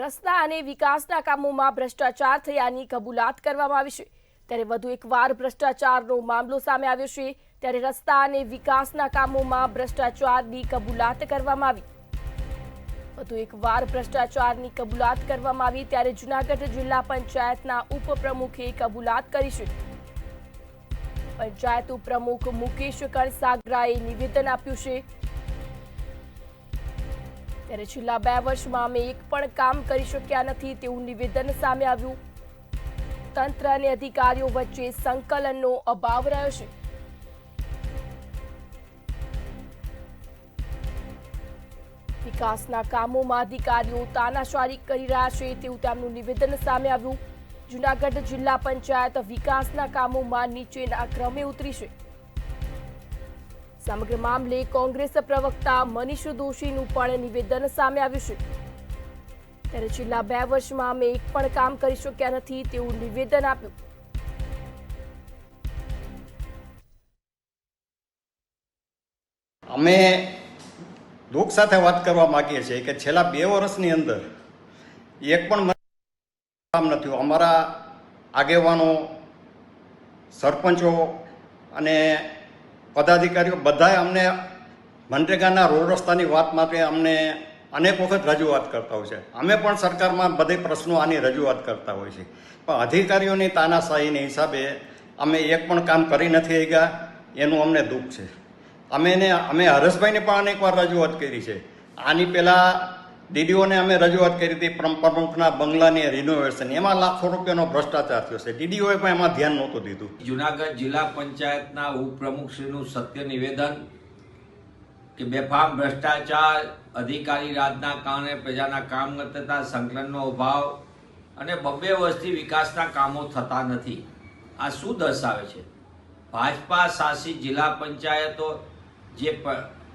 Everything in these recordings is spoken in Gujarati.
રસ્તા અને વિકાસના કામોમાં ભ્રષ્ટાચાર થયાની કબૂલાત કરવામાં આવી છે। ત્યારે વધુ એકવાર ભ્રષ્ટાચારનો મામલો સામે આવ્યો છે। ત્યારે રસ્તા અને વિકાસના કામોમાં ભ્રષ્ટાચારની કબૂલાત કરવામાં આવી। વધુ એકવાર ભ્રષ્ટાચારની કબૂલાત કરવામાં આવી। ત્યારે જૂનાગઢ જિલ્લા પંચાયતના ઉપપ્રમુખે કબૂલાત કરી છે। પંચાયત ઉપપ્રમુખ મુકેશ કણસાગરાએ નિવેદન આપ્યું છે। ત્યારે છેલ્લા 2 વર્ષમાં અમે એક પણ કામ કરી શક્યા નથી તેવું નિવેદન સામે આવ્યું। તંત્ર અને અધિકારીઓ વચ્ચે સંકલનનો અભાવ રહ્યો છે। વિકાસના કામોમાં અધિકારીઓ તાનાશાહી કરી રહ્યા છે તેવું તેમનું નિવેદન સામે આવ્યું। જૂનાગઢ જિલ્લા પંચાયત વિકાસના કામોમાં નીચેના ક્રમે ઉતરી છે। સમગ્ર મામલે કોંગ્રેસ પ્રવક્તા મનીષ દોશીનું પણ નિવેદન સામે આવ્યું છે। ત્યારે છેલ્લા 2 વર્ષમાં અમે એક પણ કામ કરી શક્યા નથી તેવું નિવેદન આપ્યું। અમે દુઃખ સાથે વાત કરવા માંગીએ છીએ કે છેલ્લા 2 વર્ષની અંદર એક પણ કામ નથી। અમારા આગેવાનો, સરપંચો અને પદાધિકારીઓ બધાએ અમને મનરેગાના રોડ રસ્તાની વાત માટે અમને અનેક વખત રજૂઆત કરતા હોય છે। અમે પણ સરકારમાં બધે પ્રશ્નો આની રજૂઆત કરતા હોય છે, પણ અધિકારીઓની તાનાશાહીને હિસાબે અમે એક પણ કામ કરી નથી શક્યા, એનું અમને દુઃખ છે। અમે હરેશભાઈને પણ અનેકવાર રજૂઆત કરી છે। આની પહેલાં ડીડીઓને અમે રજૂઆત કરી હતી પ્રમુખના બંગલાની રિનોવેશન, એમાં લાખો રૂપિયાનો ભ્રષ્ટાચાર થયો છે। ડીડીઓએ પણ એમાં ધ્યાન નહોતું દીધું। જૂનાગઢ જિલ્લા પંચાયતના ઉપપ્રમુખશ્રીનું સત્ય નિવેદન કે બેફામ ભ્રષ્ટાચાર, અધિકારી રાજના કારણે પ્રજાના કામ કરતા સંકલનનો અભાવ અને 2 વર્ષથી વિકાસના કામો થતા નથી। આ શું દર્શાવે છે? ભાજપા શાસિત જિલ્લા પંચાયતો જે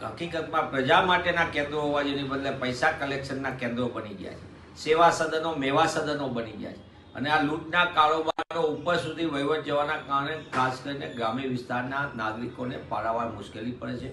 હકીકતમાં પ્રજા માટેના કેન્દ્રો હોવા જેની બદલે પૈસા કલેક્શનના કેન્દ્રો બની ગયા છે। સેવા સદનો, મેવા સદનો બની ગયા છે અને આ લૂંટના કારોબારો ઉપર સુધી વહીવટ જવાના કારણે ખાસ કરીને ગ્રામ્ય વિસ્તારના નાગરિકોને પારાવાર મુશ્કેલી પડે છે।